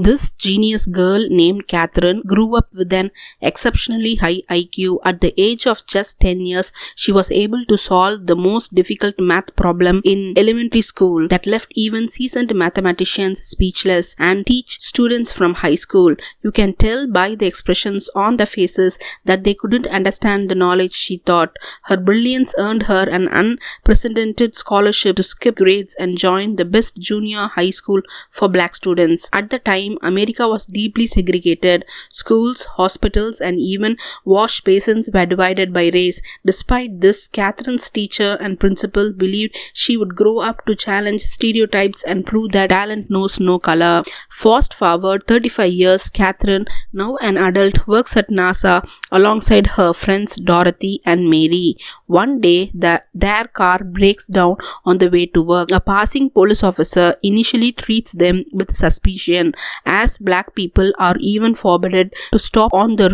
This genius girl named Catherine grew up with an exceptionally high IQ. At the age of just 10 years, she was able to solve the most difficult math problem in elementary school that left even seasoned mathematicians speechless, and teach students from high school. You can tell by the expressions on their faces that they couldn't understand the knowledge she taught. Her brilliance earned her an unprecedented scholarship to skip grades and join the best junior high school for black students. At the time, America was deeply segregated. Schools, hospitals, and even wash basins were divided by race. Despite this, Catherine's teacher and principal believed she would grow up to challenge stereotypes and prove that talent knows no color. Fast forward 35 years, Catherine, now an adult, works at NASA alongside her friends Dorothy and Mary. One day, their car breaks down on the way to work. A passing police officer initially treats them with suspicion, as black people are even forbidden to stop on the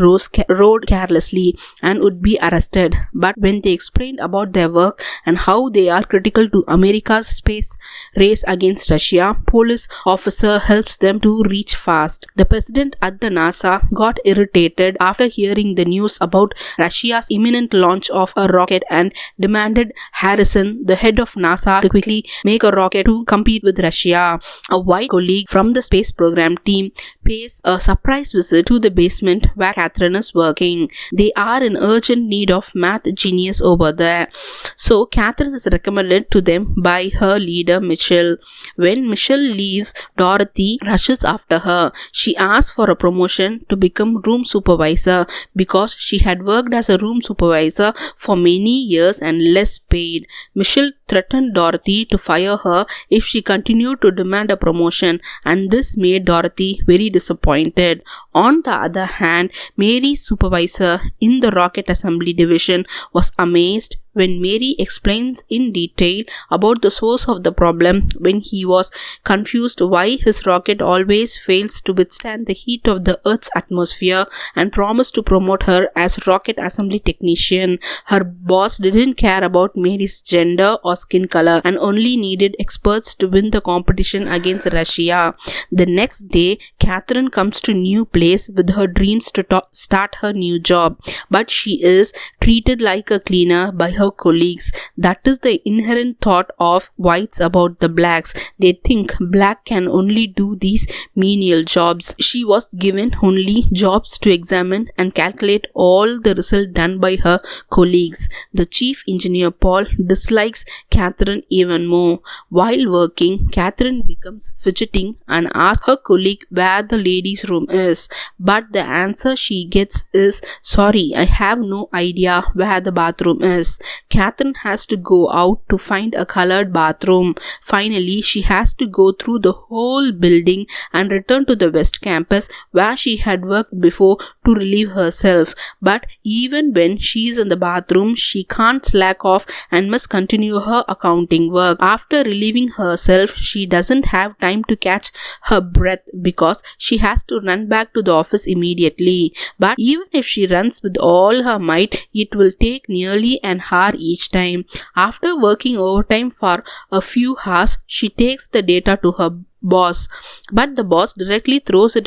road carelessly and would be arrested. But when they explained about their work and how they are critical to America's space race against Russia, police officer helps them to reach fast. The president at the NASA got irritated after hearing the news about Russia's imminent launch of a rocket and demanded Harrison, the head of NASA, to quickly make a rocket to compete with Russia. A white colleague from the space program team pays a surprise visit to the basement where Catherine is working. They are in urgent need of math genius over there. So Catherine is recommended to them by her leader Michelle. When Michelle leaves, Dorothy rushes after her. She asks for a promotion to become room supervisor because she had worked as a room supervisor for many years and less paid. Michelle threatened Dorothy to fire her if she continued to demand a promotion, and this made Dorothy very disappointed. On the other hand, Mary's supervisor in the rocket assembly division was amazed when Mary explains in detail about the source of the problem when he was confused why his rocket always fails to withstand the heat of the Earth's atmosphere, and promised to promote her as rocket assembly technician. Her boss didn't care about Mary's gender or skin color and only needed experts to win the competition against Russia. The next day, Catherine comes to new place with her dreams to start her new job, but she is treated like a cleaner by her colleagues. That is the inherent thought of whites about the blacks. They think black can only do these menial jobs. She was given only jobs to examine and calculate all the result done by her colleagues. The chief engineer Paul dislikes Catherine even more. While working, Catherine becomes fidgeting and asks her colleague where the ladies' room is, but the answer she gets is, "Sorry, I have no idea where the bathroom is." Catherine has to go out to find a colored bathroom. Finally, she has to go through the whole building and return to the West Campus where she had worked before to relieve herself. But even when she is in the bathroom, she can't slack off and must continue her accounting work. After relieving herself, she doesn't have time to catch her breath because she has to run back to the office immediately. But even if she runs with all her might, it will take nearly an hour each time. After working overtime for a few hours, she takes the data to her boss, but the boss directly throws it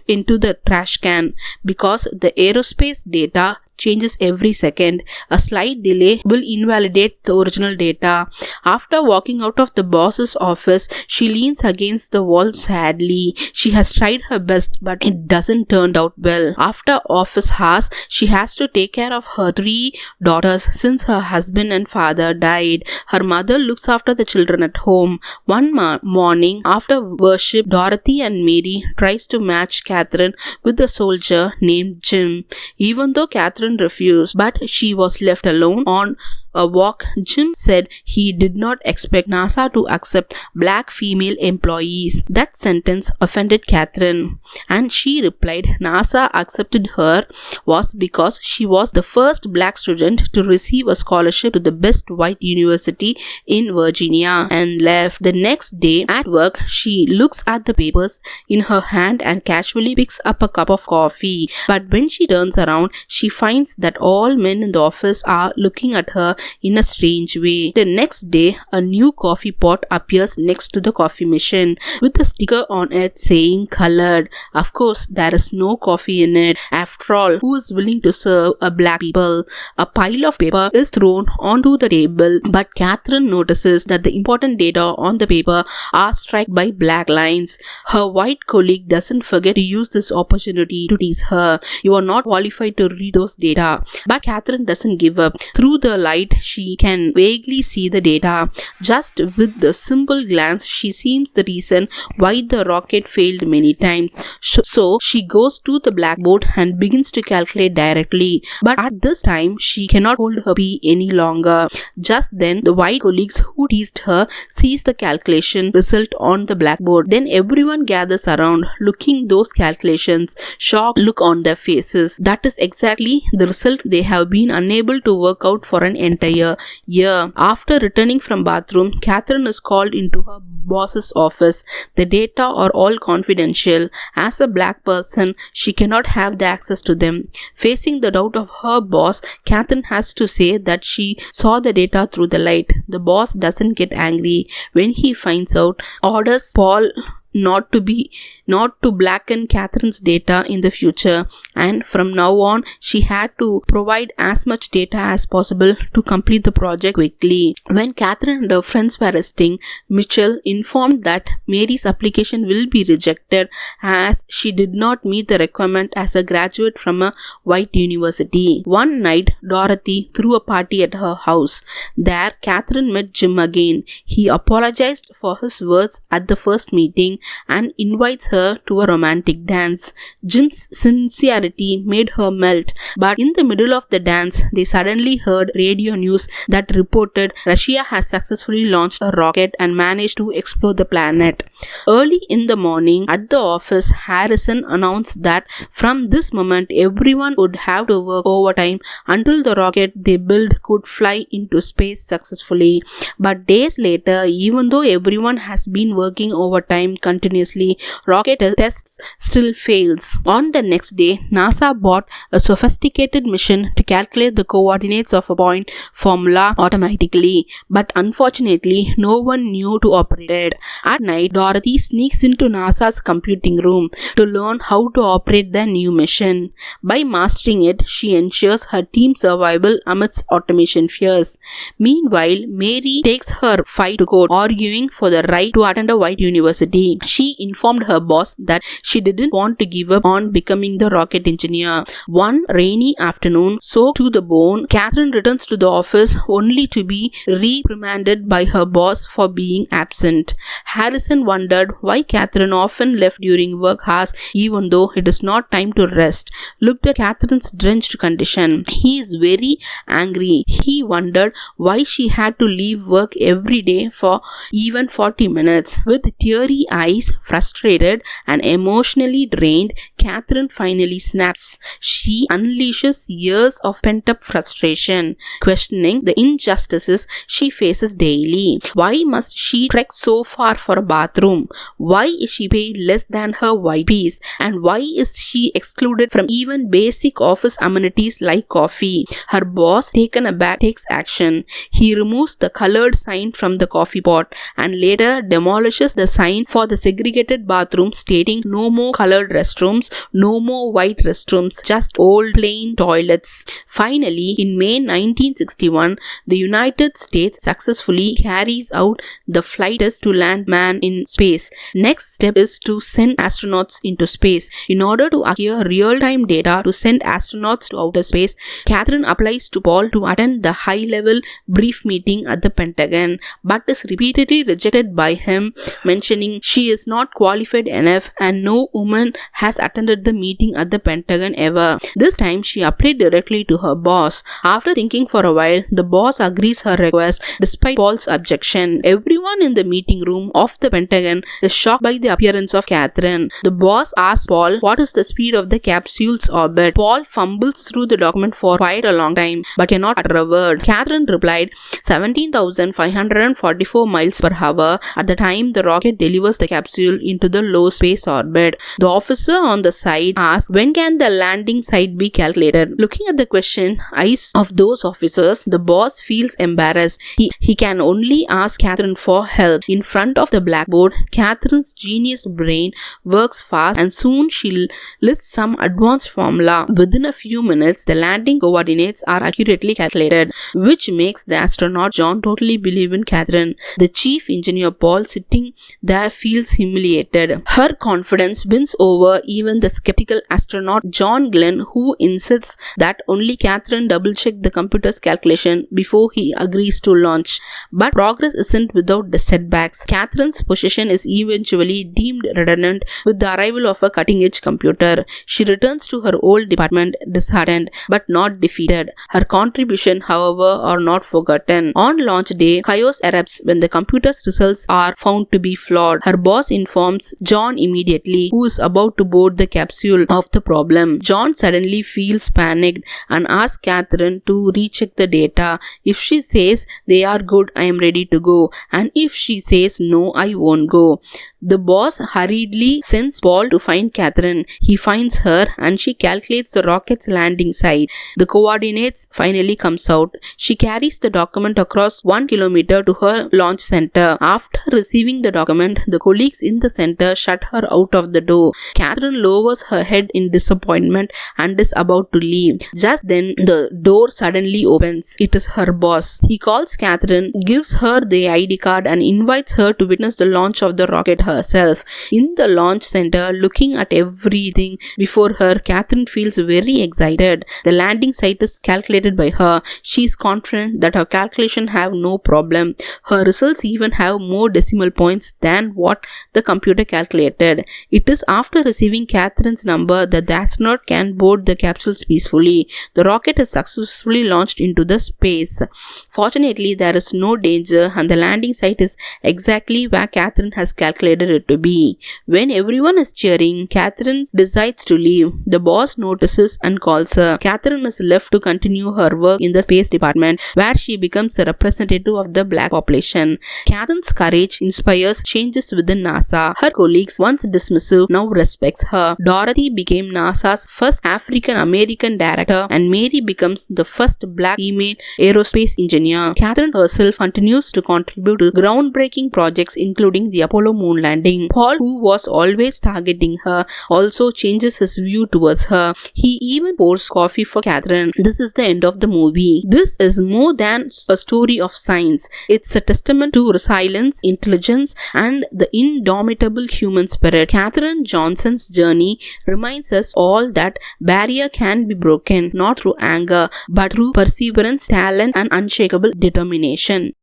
into the trash can because the aerospace data changes every second. A slight delay will invalidate the original data. After walking out of the boss's office, she leans against the wall sadly. She has tried her best, but it doesn't turn out well. After office hours, she has to take care of her 3 daughters since her husband and father died. Her mother looks after the children at home. One morning after worship, Dorothy and Mary tries to match Catherine with a soldier named Jim. Even though Catherine refused, but she was left alone on a walk. Jim said he did not expect NASA to accept black female employees. That sentence offended Catherine, and she replied NASA accepted her was because she was the first black student to receive a scholarship to the best white university in Virginia, and left. The next day at work, she looks at the papers in her hand and casually picks up a cup of coffee. But when she turns around, she finds that all men in the office are looking at her in a strange way. The next day, a new coffee pot appears next to the coffee machine with a sticker on it saying colored. Of course, there is no coffee in it. After all, who is willing to serve a black people? A pile of paper is thrown onto the table, but Catherine notices that the important data on the paper are struck by black lines. Her white colleague doesn't forget to use this opportunity to tease her. You are not qualified to read those data. But Catherine doesn't give up. Through the light, she can vaguely see the data. Just with the simple glance, she sees the reason why the rocket failed many times. So she goes to the blackboard and begins to calculate directly. But at this time, she cannot hold her pee any longer. Just then, the white colleagues who teased her sees the calculation result on the blackboard. Then everyone gathers around, looking those calculations. Shocked look on their faces. That is exactly the result they have been unable to work out for an entire year. After returning from bathroom, Catherine is called into her boss's office. The data are all confidential. As a black person, she cannot have the access to them. Facing the doubt of her boss, Catherine has to say that she saw the data through the light. The boss doesn't get angry when he finds out, orders Paul not to blacken Catherine's data in the future, and from now on she had to provide as much data as possible to complete the project quickly. When Catherine and her friends were resting, Mitchell informed that Mary's application will be rejected as she did not meet the requirement as a graduate from a white university. One night, Dorothy threw a party at her house. There, Catherine met Jim again. He apologized for his words at the first meeting and invites her to a romantic dance. Jim's sincerity made her melt, but in the middle of the dance, they suddenly heard radio news that reported Russia has successfully launched a rocket and managed to explore the planet. Early in the morning, at the office, Harrison announced that from this moment, everyone would have to work overtime until the rocket they built could fly into space successfully. But days later, even though everyone has been working overtime continuously, rocket tests still fails. On the next day, NASA bought a sophisticated machine to calculate the coordinates of a point formula automatically, but unfortunately, no one knew to operate it. At night, Dorothy sneaks into NASA's computing room to learn how to operate the new machine. By mastering it, she ensures her team's survival amidst automation fears. Meanwhile, Mary takes her fight to court, arguing for the right to attend a white university. She informed her boss that she didn't want to give up on becoming the rocket engineer. One rainy afternoon, soaked to the bone, Catherine returns to the office only to be reprimanded by her boss for being absent. Harrison wondered why Catherine often left during work hours even though it is not time to rest. Looked at Catherine's drenched condition. He is very angry. He wondered why she had to leave work every day for even 40 minutes. With teary eyes, frustrated and emotionally drained, Catherine finally snaps. She unleashes years of pent-up frustration, questioning the injustices she faces daily. Why must she trek so far for a bathroom? Why is she paid less than her white peas? And why is she excluded from even basic office amenities like coffee? Her boss, taken aback, takes action. He removes the colored sign from the coffee pot and later demolishes the sign for the segregated bathroom stating no more colored restrooms, no more white restrooms, just old plain toilets. Finally, in May 1961, the United States successfully carries out the flight test to land man in space. Next step is to send astronauts into space. In order to acquire real-time data to send astronauts to outer space, Catherine applies to Paul to attend the high-level brief meeting at the Pentagon, but is repeatedly rejected by him, mentioning she is not qualified enough and no woman has attended the meeting at the Pentagon ever. This time, she applied directly to her boss. After thinking for a while, the boss agrees her request despite Paul's objection. Everyone in the meeting room of the Pentagon is shocked by the appearance of Catherine. The boss asks Paul what is the speed of the capsule's orbit. Paul fumbles through the document for quite a long time but cannot utter a word. Catherine replied 17,544 miles per hour at the time the rocket delivers the capsule into the low space orbit. The officer on the side asks, when can the landing site be calculated? Looking at the question eyes of those officers, the boss feels embarrassed. He can only ask Catherine for help. In front of the blackboard, Catherine's genius brain works fast and soon she lists some advanced formula. Within a few minutes, the landing coordinates are accurately calculated, which makes the astronaut John totally believe in Catherine. The chief engineer Paul, sitting there, feels humiliated. Her confidence wins over even the skeptical astronaut John Glenn, who insists that only Catherine double-check the computer's calculation before he agrees to launch. But progress isn't without the setbacks. Catherine's position is eventually deemed redundant with the arrival of a cutting-edge computer. She returns to her old department disheartened but not defeated. Her contribution, however, are not forgotten. On launch day, chaos erupts when the computer's results are found to be flawed. Her boss informs John immediately, who is about to board the capsule, of the problem. John suddenly feels panicked and asks Catherine to recheck the data. If she says they are good, I am ready to go, and if she says no, I won't go. The boss hurriedly sends Paul to find Catherine. He finds her and she calculates the rocket's landing site. The coordinates finally comes out. She carries the document across 1 kilometer to her launch center. After receiving the document, the colleagues in the center shut her out of the door. Catherine lowers her head in disappointment and is about to leave. Just then, the door suddenly opens. It is her boss. He calls Catherine, gives her the ID card and invites her to witness the launch of the rocket herself. In the launch center, looking at everything before her, Catherine feels very excited. The landing site is calculated by her. She is confident that her calculation have no problem. Her results even have more decimal points than what the computer calculated. It is after receiving Catherine's number that the astronaut can board the capsules peacefully. The rocket is successfully launched into the space. Fortunately, there is no danger and the landing site is exactly where Catherine has calculated it to be. When everyone is cheering, Catherine decides to leave. The boss notices and calls her. Catherine is left to continue her work in the space department, where she becomes a representative of the black population. Catherine's courage inspires changes within NASA. Her colleagues, once dismissive, now respects her. Dorothy became NASA's first African American director and Mary becomes the first black female aerospace engineer. Catherine herself continues to contribute to groundbreaking projects including the Apollo moon landing. Paul, who was always targeting her, also changes his view towards her. He even pours coffee for Catherine. This is the end of the movie. This is more than a story of science. It's a testament to resilience, intelligence, and the indomitable human spirit. Katherine Johnson's journey reminds us all that barrier can be broken not through anger but through perseverance, talent, and unshakable determination.